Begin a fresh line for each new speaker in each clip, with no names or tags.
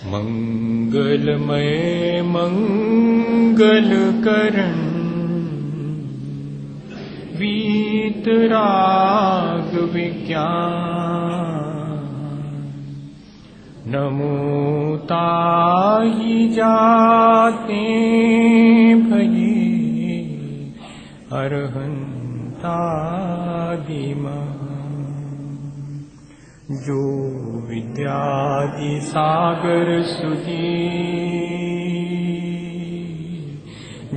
मंगलमय मंगलकरण वीतराग विज्ञान नमो ताहि जाते भये अरहंतादिमा जो विद्यादि सागर सुधी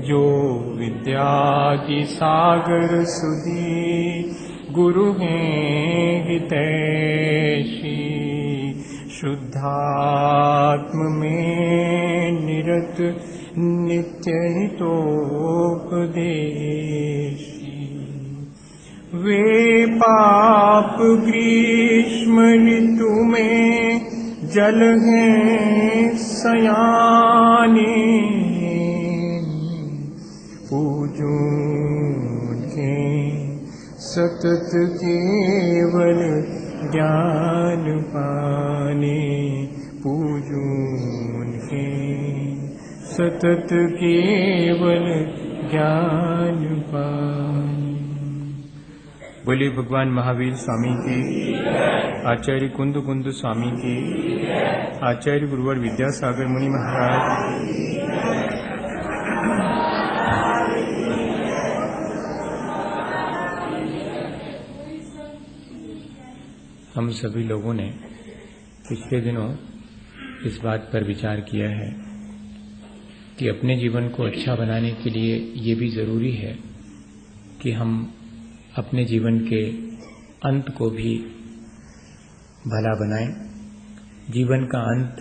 जो विद्यादि सागर सुधी गुरु हैं हितैषी शुद्धात्म में निरत नित्य हितोपदेशी वे पाप ग्रीष्म ऋतु में जल हैं सयाने पूजो उनके सतत केवल ज्ञान पाने पूजो उनके सतत केवल ज्ञान पाने। बोलिए भगवान महावीर स्वामी की, आचार्य कुंद कुंद स्वामी की, आचार्य गुरुवर विद्यासागर मुनि महाराज। हम सभी लोगों ने पिछले दिनों इस बात पर विचार किया है कि अपने जीवन को अच्छा बनाने के लिए ये भी जरूरी है कि हम अपने जीवन के अंत को भी भला बनाएं। जीवन का अंत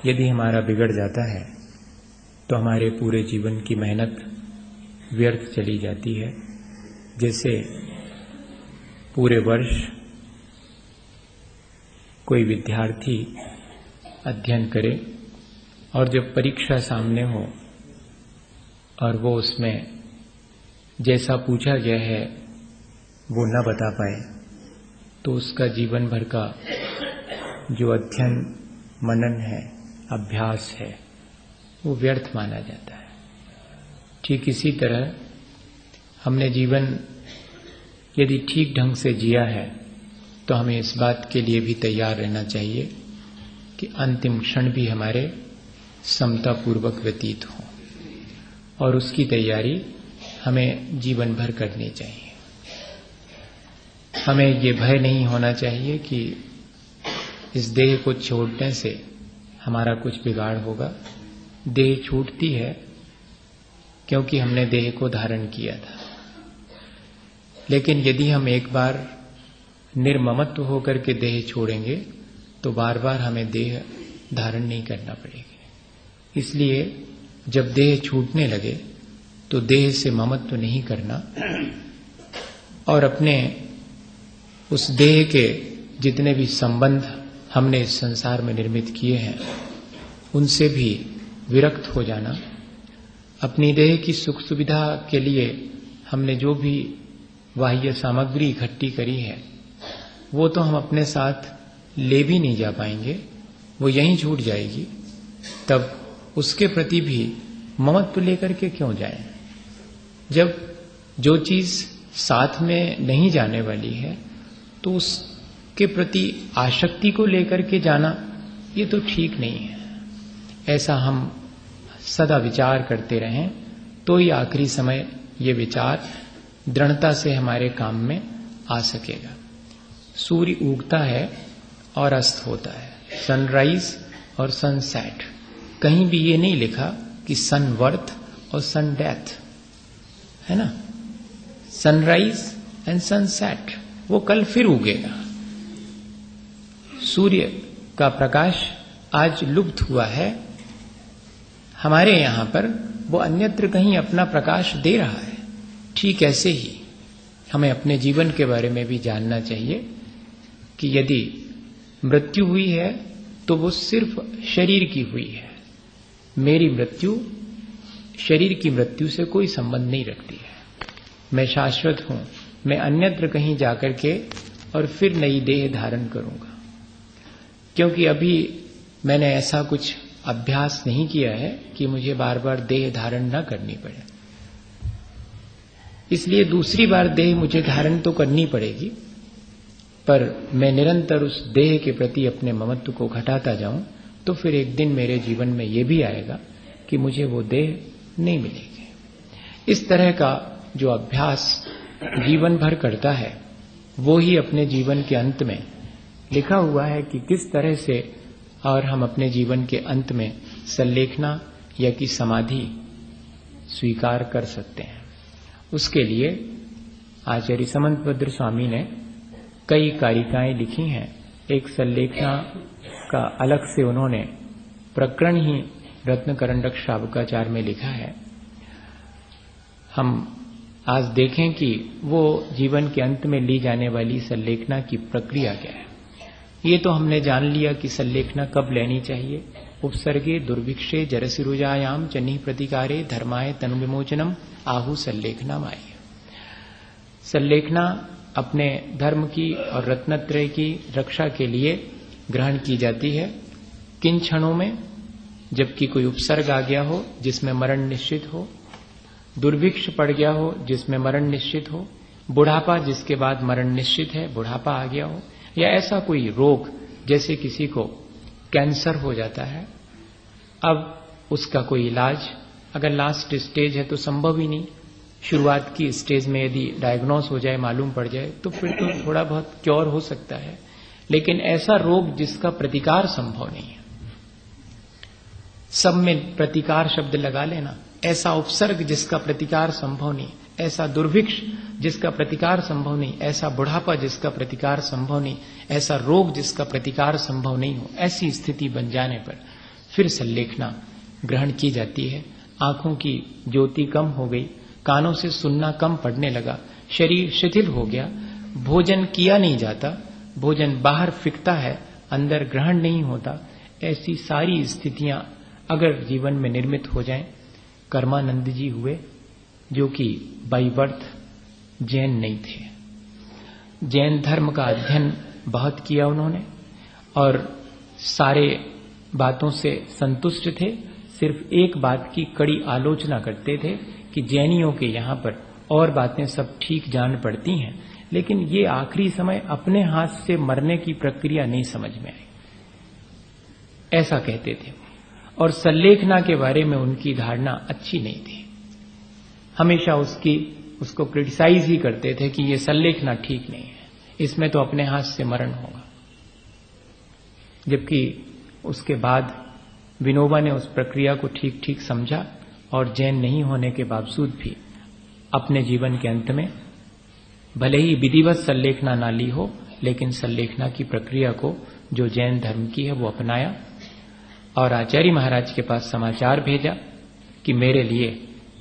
यदि हमारा बिगड़ जाता है तो हमारे पूरे जीवन की मेहनत व्यर्थ चली जाती है। जैसे पूरे वर्ष कोई विद्यार्थी अध्ययन करे और जब परीक्षा सामने हो और वो उसमें जैसा पूछा गया है वो न बता पाए तो उसका जीवन भर का जो अध्ययन मनन है, अभ्यास है, वो व्यर्थ माना जाता है। ठीक इसी तरह हमने जीवन यदि ठीक ढंग से जिया है तो हमें इस बात के लिए भी तैयार रहना चाहिए कि अंतिम क्षण भी हमारे समतापूर्वक व्यतीत हो और उसकी तैयारी हमें जीवन भर करनी चाहिए। हमें ये भय नहीं होना चाहिए कि इस देह को छोड़ने से हमारा कुछ बिगाड़ होगा। देह छूटती है क्योंकि हमने देह को धारण किया था, लेकिन यदि हम एक बार निर्ममत्व होकर के देह छोड़ेंगे तो बार बार हमें देह धारण नहीं करना पड़ेगा। इसलिए जब देह छूटने लगे तो देह से ममत्व नहीं करना और अपने उस देह के जितने भी संबंध हमने इस संसार में निर्मित किए हैं उनसे भी विरक्त हो जाना। अपनी देह की सुख सुविधा के लिए हमने जो भी बाह्य सामग्री इकट्ठी करी है वो तो हम अपने साथ ले भी नहीं जा पाएंगे, वो यहीं छूट जाएगी। तब उसके प्रति भी ममत्व लेकर के क्यों जाएं? जब जो चीज साथ में नहीं जाने वाली है तो उसके प्रति आसक्ति को लेकर के जाना ये तो ठीक नहीं है। ऐसा हम सदा विचार करते रहें तो ही आखिरी समय ये विचार दृढ़ता से हमारे काम में आ सकेगा। सूर्य उगता है और अस्त होता है, सनराइज और सनसेट। कहीं भी ये नहीं लिखा कि सन वर्थ और सन डेथ, है ना। सनराइज एंड सनसेट, वो कल फिर उगेगा। सूर्य का प्रकाश आज लुप्त हुआ है, हमारे यहां पर वो अन्यत्र कहीं अपना प्रकाश दे रहा है। ठीक ऐसे ही हमें अपने जीवन के बारे में भी जानना चाहिए कि यदि मृत्यु हुई है तो वो सिर्फ शरीर की हुई है। मेरी मृत्यु शरीर की मृत्यु से कोई संबंध नहीं रखती है। मैं शाश्वत हूं, मैं अन्यत्र कहीं जाकर के और फिर नई देह धारण करूंगा, क्योंकि अभी मैंने ऐसा कुछ अभ्यास नहीं किया है कि मुझे बार बार देह धारण न करनी पड़े। इसलिए दूसरी बार देह मुझे धारण तो करनी पड़ेगी, पर मैं निरंतर उस देह के प्रति अपने ममत्व को घटाता जाऊं तो फिर एक दिन मेरे जीवन में यह भी आएगा कि मुझे वो देह नहीं मिलेगी। इस तरह का जो अभ्यास जीवन भर करता है वो ही अपने जीवन के अंत में लिखा हुआ है कि किस तरह से और हम अपने जीवन के अंत में संलेखना या कि समाधि स्वीकार कर सकते हैं। उसके लिए आचार्य समंतभद्र स्वामी ने कई कारिकाएं लिखी हैं। एक संलेखना का अलग से उन्होंने प्रकरण ही रत्नकरंडक श्रावकाचार में लिखा है। हम आज देखें कि वो जीवन के अंत में ली जाने वाली संलेखना की प्रक्रिया क्या है। ये तो हमने जान लिया कि संलेखना कब लेनी चाहिए। उपसर्गे दुर्भिक्षे जरसिरुजायाम चन्नी प्रतिकारे धर्माय तनु विमोचनम आहु संलेखना माय। संलेखना अपने धर्म की और रत्नत्रय की रक्षा के लिए ग्रहण की जाती है किन क्षणों में, जबकि कोई उपसर्ग आ गया हो जिसमें मरण निश्चित हो, दुर्भिक्ष पड़ गया हो जिसमें मरण निश्चित हो, बुढ़ापा जिसके बाद मरण निश्चित है, बुढ़ापा आ गया हो, या ऐसा कोई रोग जैसे किसी को कैंसर हो जाता है, अब उसका कोई इलाज अगर लास्ट स्टेज है तो संभव ही नहीं। शुरुआत की स्टेज में यदि डायग्नोस हो जाए, मालूम पड़ जाए तो फिर तो थोड़ा बहुत क्योर हो सकता है, लेकिन ऐसा रोग जिसका प्रतिकार संभव नहीं है, सब में प्रतिकार शब्द लगा लेना, ऐसा उपसर्ग जिसका प्रतिकार संभव नहीं, ऐसा दुर्भिक्ष जिसका प्रतिकार संभव नहीं, ऐसा बुढ़ापा जिसका प्रतिकार संभव नहीं, ऐसा रोग जिसका प्रतिकार संभव नहीं हो, ऐसी स्थिति बन जाने पर फिर संलेखना ग्रहण की जाती है। आंखों की ज्योति कम हो गई, कानों से सुनना कम पड़ने लगा, शरीर शिथिल हो गया, भोजन किया नहीं जाता, भोजन बाहर फिकता है, अंदर ग्रहण नहीं होता, ऐसी सारी स्थितियां अगर जीवन में निर्मित हो जाएं। कर्मानंद जी हुए जो कि बाई बर्थ जैन नहीं थे। जैन धर्म का अध्ययन बहुत किया उन्होंने और सारे बातों से संतुष्ट थे। सिर्फ एक बात की कड़ी आलोचना करते थे कि जैनियों के यहाँ पर और बातें सब ठीक जान पड़ती हैं, लेकिन ये आखिरी समय अपने हाथ से मरने की प्रक्रिया नहीं समझ में आई, ऐसा कहते थे। और संलेखना के बारे में उनकी धारणा अच्छी नहीं थी, हमेशा उसको क्रिटिसाइज ही करते थे कि ये संलेखना ठीक नहीं है, इसमें तो अपने हाथ से मरण होगा। जबकि उसके बाद विनोबा ने उस प्रक्रिया को ठीक ठीक समझा और जैन नहीं होने के बावजूद भी अपने जीवन के अंत में भले ही विधिवत संलेखना ना ली हो, लेकिन संलेखना की प्रक्रिया को जो जैन धर्म की है वो अपनाया और आचार्य महाराज के पास समाचार भेजा कि मेरे लिए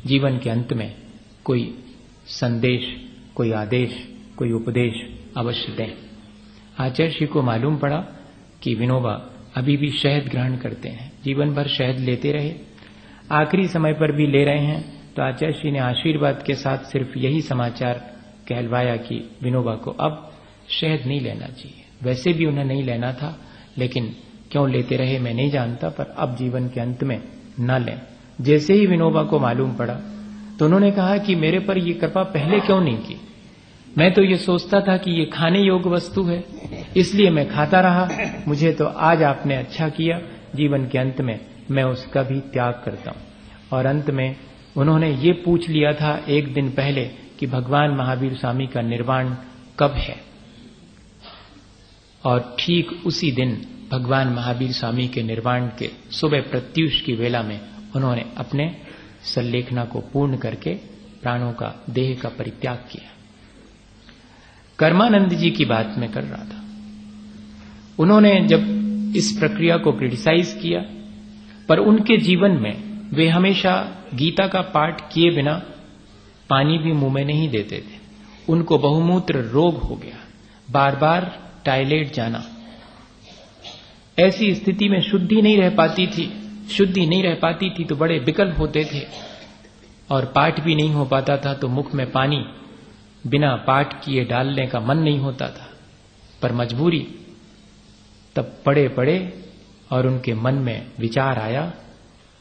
जीवन के अंत में कोई संदेश, कोई आदेश, कोई उपदेश अवश्य दें। आचार्य श्री को मालूम पड़ा कि विनोबा अभी भी शहद ग्रहण करते हैं, जीवन भर शहद लेते रहे, आखिरी समय पर भी ले रहे हैं, तो आचार्य श्री ने आशीर्वाद के साथ सिर्फ यही समाचार कहलवाया कि विनोबा को अब शहद नहीं लेना चाहिए। वैसे भी उन्हें नहीं लेना था, लेकिन क्यों लेते रहे मैं नहीं जानता, पर अब जीवन के अंत में न लें। जैसे ही विनोबा को मालूम पड़ा तो उन्होंने कहा कि मेरे पर ये कृपा पहले क्यों नहीं की, मैं तो ये सोचता था कि ये खाने योग्य वस्तु है इसलिए मैं खाता रहा, मुझे तो आज आपने अच्छा किया, जीवन के अंत में मैं उसका भी त्याग करता हूं। और अंत में उन्होंने ये पूछ लिया था एक दिन पहले कि भगवान महावीर स्वामी का निर्वाण कब है, और ठीक उसी दिन भगवान महावीर स्वामी के निर्वाण के सुबह प्रत्यूष की वेला में उन्होंने अपने संलेखना को पूर्ण करके प्राणों का, देह का परित्याग किया। कर्मानंद जी की बात मैं कर रहा था, उन्होंने जब इस प्रक्रिया को क्रिटिसाइज किया, पर उनके जीवन में वे हमेशा गीता का पाठ किए बिना पानी भी मुंह में नहीं देते थे। उनको बहुमूत्र रोग हो गया, बार बार टॉयलेट जाना, ऐसी स्थिति में शुद्धि नहीं रह पाती थी। शुद्धि नहीं रह पाती थी तो बड़े विकल्प होते थे और पाठ भी नहीं हो पाता था, तो मुख में पानी बिना पाठ किए डालने का मन नहीं होता था, पर मजबूरी। तब पढ़े पढ़े और उनके मन में विचार आया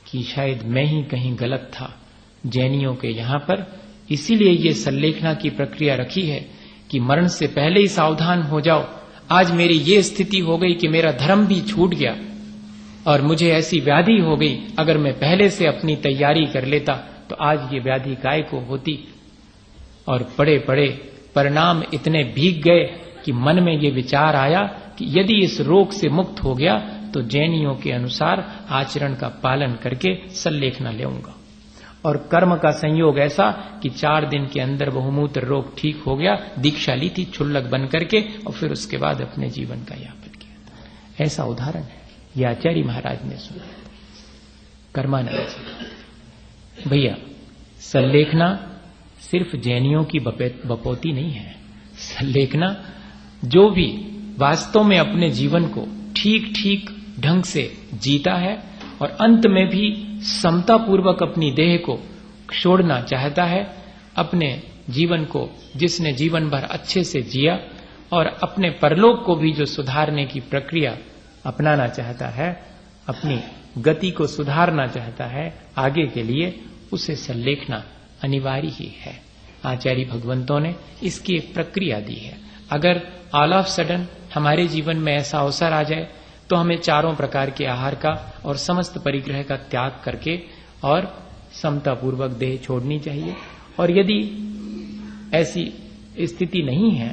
कि शायद मैं ही कहीं गलत था जैनियों के यहाँ पर, इसीलिए ये सल्लेखना की प्रक्रिया रखी है कि मरण से पहले ही सावधान हो जाओ। आज मेरी ये स्थिति हो गई कि मेरा धर्म भी छूट गया और मुझे ऐसी व्याधि हो गई, अगर मैं पहले से अपनी तैयारी कर लेता तो आज ये व्याधि काय को होती। और पड़े पड़े परिणाम इतने भीग गए कि मन में ये विचार आया कि यदि इस रोग से मुक्त हो गया तो जैनियों के अनुसार आचरण का पालन करके सल्लेखना लेऊंगा। और कर्म का संयोग ऐसा कि 4 दिन के अंदर बहुमूत्र रोग ठीक हो गया। दीक्षा ली थी क्षुल्लक बन करके और फिर उसके बाद अपने जीवन का यापन किया। ऐसा उदाहरण है, ये आचार्य महाराज ने सुना। कर्मानंद जी, भैया सल्लेखना सिर्फ जैनियों की बपौती नहीं है। सल्लेखना जो भी वास्तव में अपने जीवन को ठीक ठीक ढंग से जीता है और अंत में भी समता पूर्वक अपनी देह को छोड़ना चाहता है, अपने जीवन को जिसने जीवन भर अच्छे से जिया और अपने परलोक को भी जो सुधारने की प्रक्रिया अपनाना चाहता है, अपनी गति को सुधारना चाहता है आगे के लिए, उसे सल्लेखना अनिवार्य ही है। आचार्य भगवंतों ने इसकी एक प्रक्रिया दी है। अगर ऑल ऑफ सडन हमारे जीवन में ऐसा अवसर आ जाए तो हमें 4 प्रकार के आहार का और समस्त परिग्रह का त्याग करके और समतापूर्वक देह छोड़नी चाहिए। और यदि ऐसी स्थिति नहीं है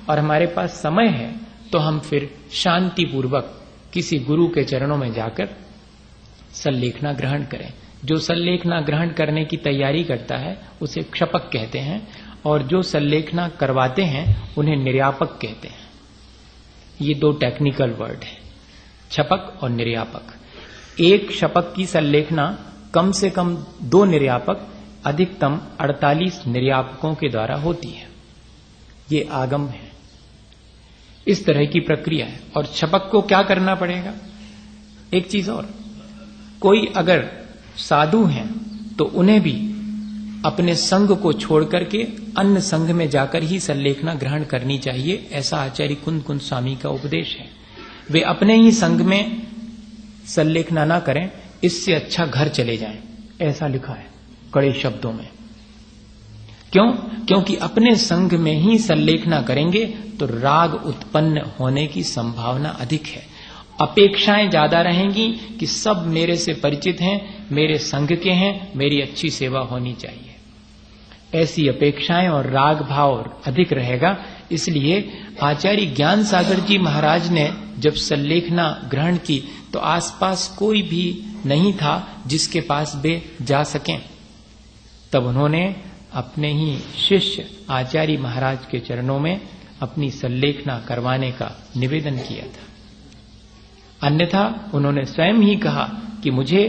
और हमारे पास समय है तो हम फिर शांतिपूर्वक किसी गुरु के चरणों में जाकर सल्लेखना ग्रहण करें। जो सल्लेखना ग्रहण करने की तैयारी करता है उसे क्षपक कहते हैं और जो सल्लेखना करवाते हैं उन्हें निर्यापक कहते हैं। ये 2 टेक्निकल वर्ड है, क्षपक और निर्यापक। एक क्षपक की सल्लेखना कम से कम 2 निर्यापक, अधिकतम 48 निर्यापकों के द्वारा होती है। ये आगम है। इस तरह की प्रक्रिया है। और क्षपक को क्या करना पड़ेगा? एक चीज और, कोई अगर साधु हैं तो उन्हें भी अपने संघ को छोड़ करके अन्य संघ में जाकर ही सल्लेखना ग्रहण करनी चाहिए। ऐसा आचार्य कुंद कुंद स्वामी का उपदेश है। वे अपने ही संघ में सल्लेखना ना करें, इससे अच्छा घर चले जाएं, ऐसा लिखा है कड़े शब्दों में। क्यों? क्योंकि अपने संघ में ही सल्लेखना करेंगे तो राग उत्पन्न होने की संभावना अधिक है। अपेक्षाएं ज्यादा रहेंगी कि सब मेरे से परिचित हैं, मेरे संघ के हैं, मेरी अच्छी सेवा होनी चाहिए। ऐसी अपेक्षाएं और राग भाव अधिक रहेगा। इसलिए आचार्य ज्ञान सागर जी महाराज ने जब सल्लेखना ग्रहण की तो आसपास कोई भी नहीं था जिसके पास वे जा सकें। तब उन्होंने अपने ही शिष्य आचार्य महाराज के चरणों में अपनी सल्लेखना करवाने का निवेदन किया था। अन्यथा उन्होंने स्वयं ही कहा कि मुझे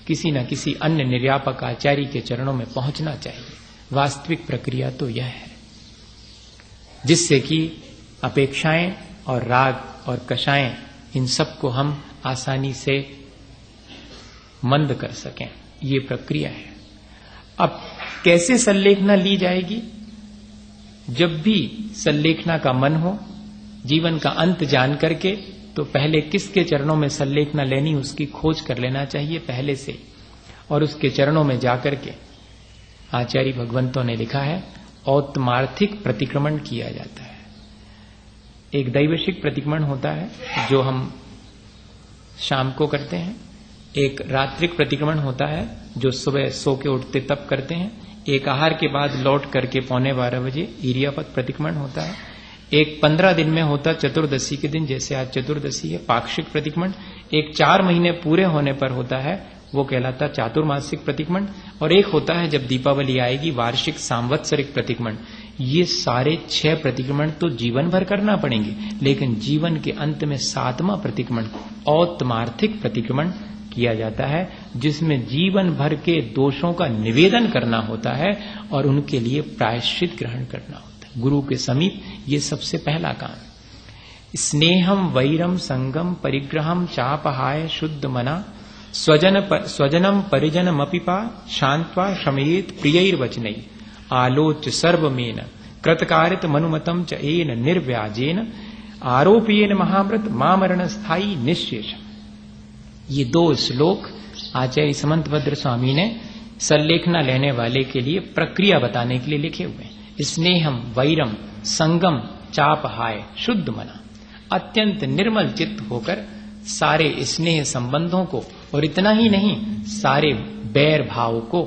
किसी न किसी अन्य निर्यापक आचार्य के चरणों में पहुंचना चाहिए। वास्तविक प्रक्रिया तो यह है, जिससे कि अपेक्षाएं और राग और कषाएं इन सब को हम आसानी से मंद कर सकें। ये प्रक्रिया है। अब कैसे सल्लेखना ली जाएगी? जब भी सल्लेखना का मन हो, जीवन का अंत जान करके, तो पहले किसके चरणों में सल्लेखना लेनी उसकी खोज कर लेना चाहिए पहले से, और उसके चरणों में जाकर के आचार्य भगवंतों ने लिखा है औत्मार्थिक प्रतिक्रमण किया जाता है। एक दैवशिक प्रतिक्रमण होता है जो हम शाम को करते हैं, एक रात्रिक प्रतिक्रमण होता है जो सुबह सो के उठते तब करते हैं, एक आहार के बाद लौट करके 11:15 बजे ईरियापत प्रतिक्रमण होता है, एक 15 दिन में होता चतुर्दशी के दिन, जैसे आज चतुर्दशी है, पाक्षिक प्रतिक्रमण, एक 4 महीने पूरे होने पर होता है, वो कहलाता चातुर्मासिक प्रतिक्रमण, और एक होता है जब दीपावली आएगी वार्षिक सांवत्सरिक प्रतिक्रमण। ये सारे 6 प्रतिक्रमण तो जीवन भर करना पड़ेंगे, लेकिन जीवन के अंत में 7वां प्रतिक्रमण औत्मार्थिक प्रतिक्रमण किया जाता है, जिसमें जीवन भर के दोषों का निवेदन करना होता है और उनके लिए प्रायश्चित ग्रहण करना होता है गुरु के समीप। ये सबसे पहला काम। स्नेहम वैरम संगम परिग्रहम चापहाय शुद्ध मना स्वजनम परिजनमपिपा शांत्वा शमयेत प्रियैर्वचनै आलोच्य सर्वमेन कृतकारित मनुमतम च एन निर्व्याजेन आरोप्येन महाव्रत मामरण स्थायी निश्चेष। ये 2 श्लोक आचार्य समंतभद्र स्वामी ने सल्लेखना लेने वाले के लिए प्रक्रिया बताने के लिए लिखे हुए हैं। स्नेहम वैरम संगम चापहाय शुद्ध मना, अत्यंत निर्मल चित्त होकर सारे स्नेह संबंधों को, और इतना ही नहीं सारे बैर भाव को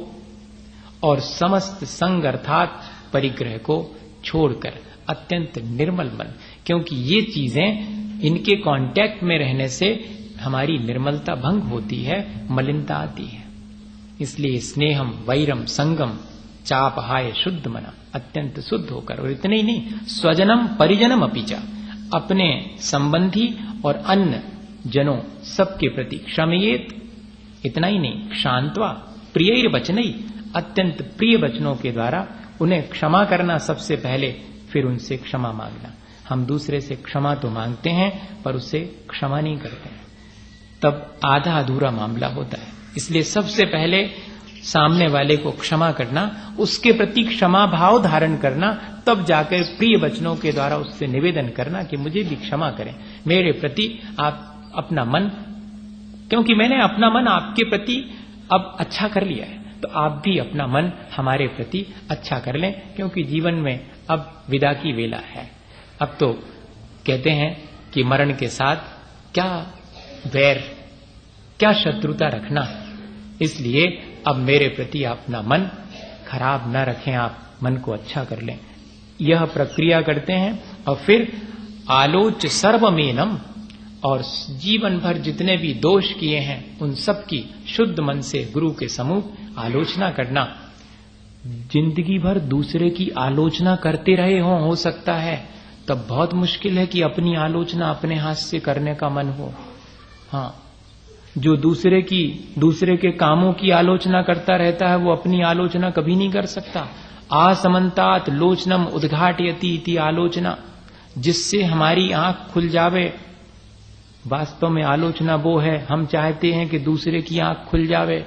और समस्त संग अर्थात परिग्रह को छोड़कर अत्यंत निर्मल मन, क्योंकि ये चीजें इनके कांटेक्ट में रहने से हमारी निर्मलता भंग होती है, मलिनता आती है। इसलिए स्नेहम वैरम संगम चापहाय शुद्ध मना, अत्यंत शुद्ध होकर, और इतने ही नहीं स्वजनम परिजनम अपीचा, अपने संबंधी और अन्य जनों सबके प्रति क्षमयेत, इतना ही नहीं शांत्वा प्रिय वचनई, अत्यंत प्रिय वचनों के द्वारा उन्हें क्षमा करना सबसे पहले, फिर उनसे क्षमा मांगना। हम दूसरे से क्षमा तो मांगते हैं पर उससे क्षमा नहीं करते हैं, तब आधा अधूरा मामला होता है। इसलिए सबसे पहले सामने वाले को क्षमा करना, उसके प्रति क्षमा भाव धारण करना, तब जाकर प्रिय वचनों के द्वारा उससे निवेदन करना कि मुझे भी क्षमा करें, मेरे प्रति आप अपना मन, क्योंकि मैंने अपना मन आपके प्रति अब अच्छा कर लिया है, तो आप भी अपना मन हमारे प्रति अच्छा कर लें, क्योंकि जीवन में अब विदा की वेला है। अब तो कहते हैं कि मरण के साथ क्या वैर, क्या शत्रुता रखना, इसलिए अब मेरे प्रति अपना मन खराब न रखें, आप मन को अच्छा कर लें। यह प्रक्रिया करते हैं और फिर आलोच्य सर्वमेनम, और जीवन भर जितने भी दोष किए हैं उन सब की शुद्ध मन से गुरु के सम्मुख आलोचना करना। जिंदगी भर दूसरे की आलोचना करते रहे हो सकता है, तब बहुत मुश्किल है कि अपनी आलोचना अपने हाथ से करने का मन हो। हाँ, जो दूसरे के कामों की आलोचना करता रहता है वो अपनी आलोचना कभी नहीं कर सकता। आसमंतात लोचनम उद्घाटयति इति आलोचना, जिससे हमारी आंख खुल जावे। वास्तव में आलोचना वो है, हम चाहते हैं कि दूसरे की आंख खुल जावे,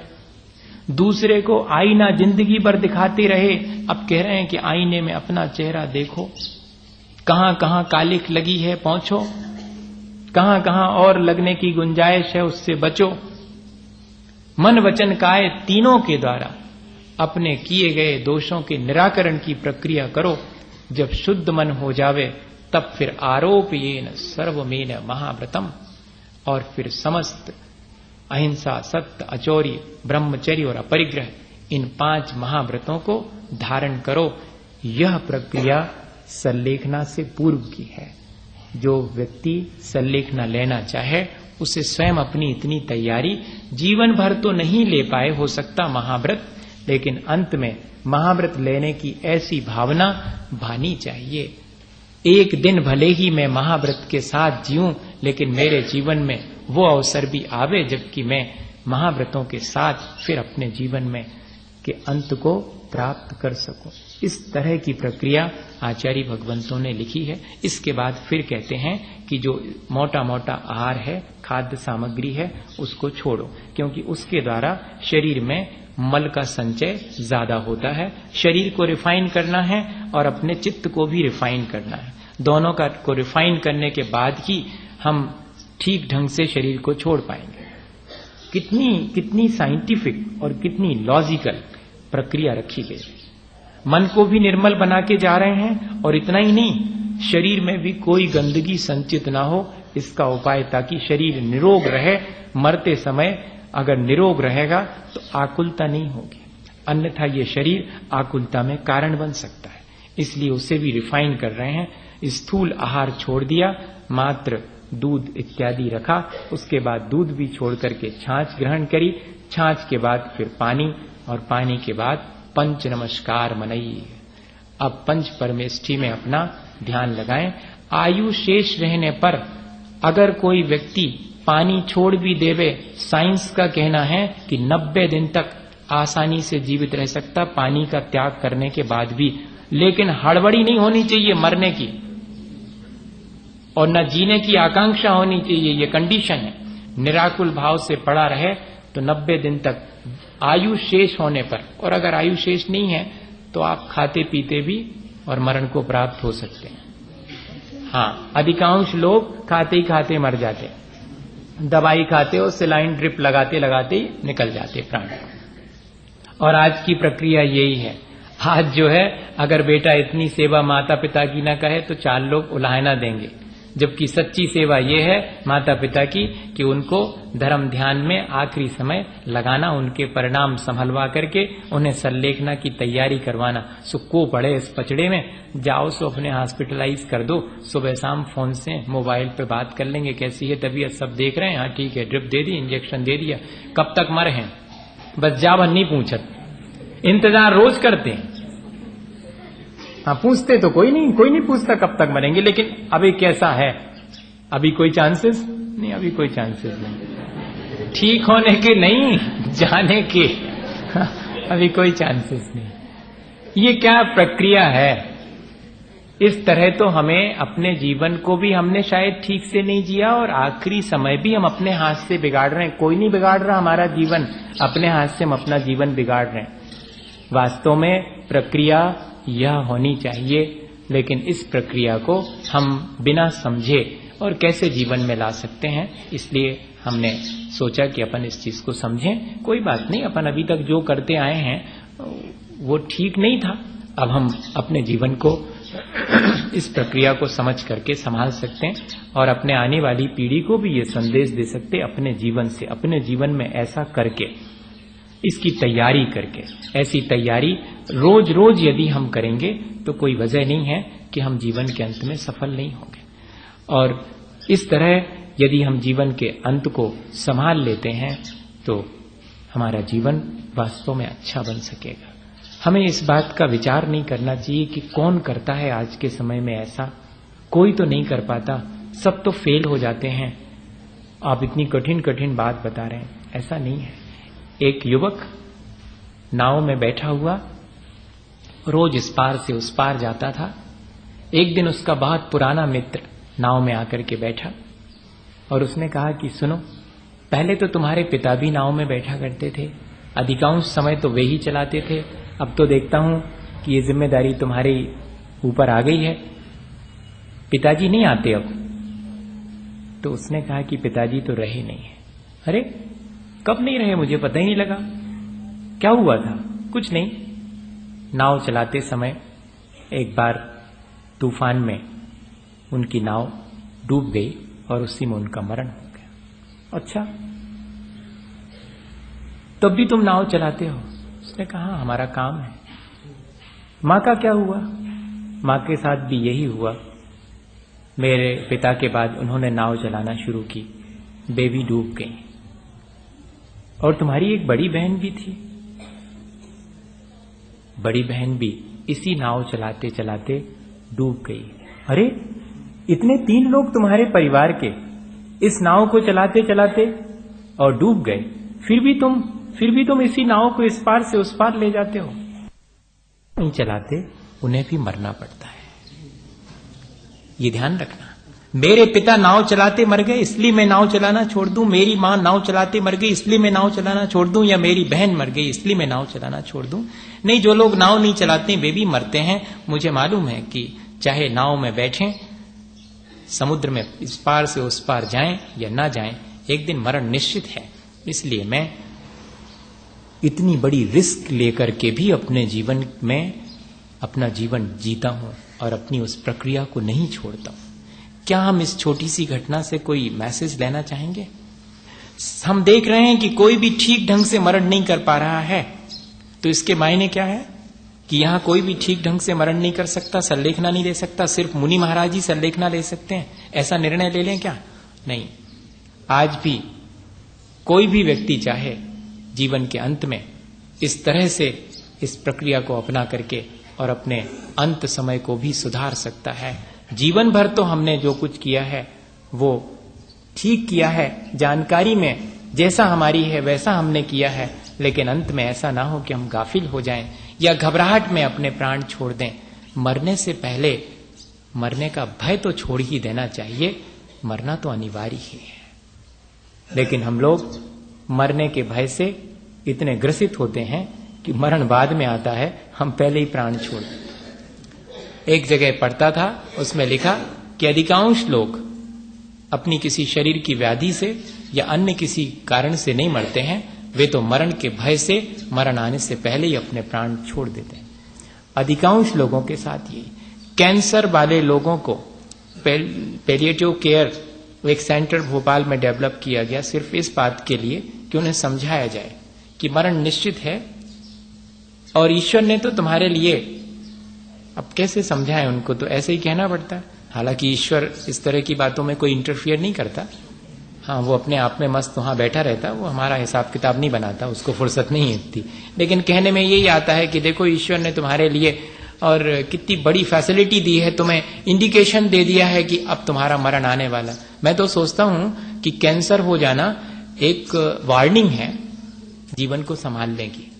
दूसरे को आईना जिंदगी भर दिखाते रहे। अब कह रहे हैं कि आईने में अपना चेहरा देखो, कहां कहां कालिख लगी है पहुंचो, कहां कहां और लगने की गुंजाइश है उससे बचो। मन वचन काय तीनों के द्वारा अपने किए गए दोषों के निराकरण की प्रक्रिया करो। जब शुद्ध मन हो जावे तब फिर आरोपयेन सर्वमेन महाव्रतम, और फिर समस्त अहिंसा, सत्य, अचौर्य, ब्रह्मचर्य और अपरिग्रह, इन 5 महाव्रतों को धारण करो। यह प्रक्रिया सल्लेखना से पूर्व की है। जो व्यक्ति सल्लेखना लेना चाहे उसे स्वयं अपनी इतनी तैयारी जीवन भर तो नहीं ले पाए हो सकता महाव्रत, लेकिन अंत में महाव्रत लेने की ऐसी भावना भानी चाहिए। एक दिन भले ही मैं महाव्रत के साथ जीऊं, लेकिन मेरे जीवन में वो अवसर भी आवे जबकि मैं महाव्रतों के साथ फिर अपने जीवन में के अंत को प्राप्त कर सकूं। इस तरह की प्रक्रिया आचार्य भगवंतों ने लिखी है। इसके बाद फिर कहते हैं कि जो मोटा मोटा आहार है, खाद्य सामग्री है, उसको छोड़ो, क्योंकि उसके द्वारा शरीर में मल का संचय ज्यादा होता है। शरीर को रिफाइन करना है और अपने चित्त को भी रिफाइन करना है। दोनों का को रिफाइन करने के बाद ही हम ठीक ढंग से शरीर को छोड़ पाएंगे। कितनी साइंटिफिक और कितनी लॉजिकल प्रक्रिया रखी गई। मन को भी निर्मल बना के जा रहे हैं, और इतना ही नहीं, शरीर में भी कोई गंदगी संचित ना हो इसका उपाय, ताकि शरीर निरोग रहे। मरते समय अगर निरोग रहेगा तो आकुलता नहीं होगी, अन्यथा ये शरीर आकुलता में कारण बन सकता है। इसलिए उसे भी रिफाइन कर रहे हैं। स्थूल आहार छोड़ दिया, मात्र दूध इत्यादि रखा। उसके बाद दूध भी छोड़ करके छाछ ग्रहण करी, छाछ के बाद फिर पानी, और पानी के बाद पंच नमस्कार मनई। अब पंच परमेष्ठी में अपना ध्यान लगाएं। आयु शेष रहने पर अगर कोई व्यक्ति पानी छोड़ भी देवे, साइंस का कहना है कि 90 दिन तक आसानी से जीवित रह सकता पानी का त्याग करने के बाद भी, लेकिन हड़बड़ी नहीं होनी चाहिए मरने की। और न जीने की आकांक्षा होनी चाहिए, ये कंडीशन है। निराकुल भाव से पड़ा रहे तो 90 दिन तक आयु शेष होने पर, और अगर आयु शेष नहीं है तो आप खाते पीते भी और मरण को प्राप्त हो सकते हैं। हाँ, अधिकांश लोग खाते ही खाते मर जाते, दवाई खाते और सेलाइन ड्रिप लगाते लगाते ही निकल जाते प्राण। और आज की प्रक्रिया यही है। आज जो है, अगर बेटा इतनी सेवा माता पिता की ना कहे तो 4 लोग उलाहना देंगे, जबकि सच्ची सेवा ये है माता पिता की कि उनको धर्म ध्यान में आखिरी समय लगाना, उनके परिणाम संभलवा करके उन्हें संलेखना की तैयारी करवाना। सुक्को पड़े इस पचड़े में, जाओ सो अपने हॉस्पिटलाइज कर दो, सुबह शाम फोन से मोबाइल पे बात कर लेंगे, कैसी है तबीयत, सब देख रहे हैं, हाँ ठीक है, ड्रिप दे दी, इंजेक्शन दे दिया, कब तक मर हैं, बस जावन नहीं पूछत, इंतजार रोज करते हैं। हाँ, पूछते तो कोई नहीं पूछता कब तक मरेंगे, लेकिन अभी कैसा है, अभी कोई चांसेस नहीं, अभी कोई चांसेस नहीं, ठीक होने के नहीं, जाने के अभी कोई चांसेस नहीं। ये क्या प्रक्रिया है? इस तरह तो हमें अपने जीवन को भी हमने शायद ठीक से नहीं जिया, और आखिरी समय भी हम अपने हाथ से बिगाड़ रहे हैं। कोई नहीं बिगाड़ रहा हमारा जीवन, अपने हाथ से हम अपना जीवन बिगाड़ रहे हैं। वास्तव में प्रक्रिया यह होनी चाहिए, लेकिन इस प्रक्रिया को हम बिना समझे और कैसे जीवन में ला सकते हैं, इसलिए हमने सोचा कि अपन इस चीज को समझें। कोई बात नहीं, अपन अभी तक जो करते आए हैं वो ठीक नहीं था, अब हम अपने जीवन को इस प्रक्रिया को समझ करके संभाल सकते हैं और अपने आने वाली पीढ़ी को भी ये संदेश दे सकते हैं अपने जीवन से, अपने जीवन में ऐसा करके, इसकी तैयारी करके। ऐसी तैयारी रोज रोज यदि हम करेंगे तो कोई वजह नहीं है कि हम जीवन के अंत में सफल नहीं होंगे। और इस तरह यदि हम जीवन के अंत को संभाल लेते हैं तो हमारा जीवन वास्तव में अच्छा बन सकेगा। हमें इस बात का विचार नहीं करना चाहिए कि कौन करता है आज के समय में ऐसा, कोई तो नहीं कर पाता, सब तो फेल हो जाते हैं। आप इतनी कठिन कठिन बात बता रहे हैं, ऐसा नहीं है। एक युवक नाव में बैठा हुआ रोज इस पार से उस पार जाता था। एक दिन उसका बहुत पुराना मित्र नाव में आकर के बैठा और उसने कहा कि सुनो, पहले तो तुम्हारे पिता भी नाव में बैठा करते थे, अधिकांश समय तो वे ही चलाते थे, अब तो देखता हूं कि ये जिम्मेदारी तुम्हारे ऊपर आ गई है, पिताजी नहीं आते अब। तो उसने कहा कि पिताजी तो रहे नहीं है। अरे कब नहीं रहे, मुझे पता ही नहीं लगा, क्या हुआ था? कुछ नहीं, नाव चलाते समय एक बार तूफान में उनकी नाव डूब गई और उसी में उनका मरण हो गया। अच्छा, तब भी तुम नाव चलाते हो? उसने कहा हमारा काम है। मां का क्या हुआ? मां के साथ भी यही हुआ। मेरे पिता के बाद उन्होंने नाव चलाना शुरू की, बेबी डूब गई। और तुम्हारी एक बड़ी बहन भी थी, बड़ी बहन भी इसी नाव चलाते चलाते डूब गई। अरे इतने 3 लोग तुम्हारे परिवार के इस नाव को चलाते चलाते और डूब गए, फिर भी तुम इसी नाव को इस पार से उस पार ले जाते हो। नहीं चलाते, उन्हें भी मरना पड़ता है, ये ध्यान रखना। मेरे पिता नाव चलाते मर गए इसलिए मैं नाव चलाना छोड़ दूं, मेरी मां नाव चलाते मर गई इसलिए मैं नाव चलाना छोड़ दूं, या मेरी बहन मर गई इसलिए मैं नाव चलाना छोड़ दूं। नहीं, जो लोग नाव नहीं चलाते वे भी मरते हैं। मुझे मालूम है कि चाहे नाव में बैठें, समुद्र में इस पार से उस पार जाएं या ना जाएं, एक दिन मरण निश्चित है। इसलिए मैं इतनी बड़ी रिस्क लेकर के भी अपने जीवन में अपना जीवन जीता हूं और अपनी उस प्रक्रिया को नहीं छोड़ता हूं। क्या हम इस छोटी सी घटना से कोई मैसेज लेना चाहेंगे? हम देख रहे हैं कि कोई भी ठीक ढंग से मरण नहीं कर पा रहा है, तो इसके मायने क्या है कि यहां कोई भी ठीक ढंग से मरण नहीं कर सकता, संलेखना नहीं ले सकता, सिर्फ मुनि महाराज ही संलेखना ले सकते हैं, ऐसा निर्णय ले लें क्या? नहीं, आज भी कोई भी व्यक्ति चाहे जीवन के अंत में इस तरह से इस प्रक्रिया को अपना करके और अपने अंत समय को भी सुधार सकता है। जीवन भर तो हमने जो कुछ किया है वो ठीक किया है, जानकारी में जैसा हमारी है वैसा हमने किया है, लेकिन अंत में ऐसा ना हो कि हम गाफिल हो जाएं या घबराहट में अपने प्राण छोड़ दें। मरने से पहले मरने का भय तो छोड़ ही देना चाहिए, मरना तो अनिवार्य ही है। लेकिन हम लोग मरने के भय से इतने ग्रसित होते हैं कि मरण बाद में आता है, हम पहले ही प्राण छोड़ देते। एक जगह पढ़ता था, उसमें लिखा कि अधिकांश लोग अपनी किसी शरीर की व्याधि से या अन्य किसी कारण से नहीं मरते हैं, वे तो मरण के भय से, मरण आने से पहले ही अपने प्राण छोड़ देते हैं। अधिकांश लोगों के साथ यही। कैंसर वाले लोगों को पैलिएटिव केयर एक सेंटर भोपाल में डेवलप किया गया सिर्फ इस बात के लिए कि उन्हें समझाया जाए कि मरण निश्चित है और ईश्वर ने तो तुम्हारे लिए, अब कैसे समझाएं उनको, तो ऐसे ही कहना पड़ता है। हालांकि ईश्वर इस तरह की बातों में कोई इंटरफियर नहीं करता, हाँ वो अपने आप में मस्त वहां बैठा रहता, वो हमारा हिसाब किताब नहीं बनाता, उसको फुर्सत नहीं होती। लेकिन कहने में यही आता है कि देखो ईश्वर ने तुम्हारे लिए और कितनी बड़ी फैसिलिटी दी है, तुम्हें इंडिकेशन दे दिया है कि अब तुम्हारा मरण आने वाला। मैं तो सोचता हूं कि कैंसर हो जाना एक वार्निंग है जीवन को संभालने की,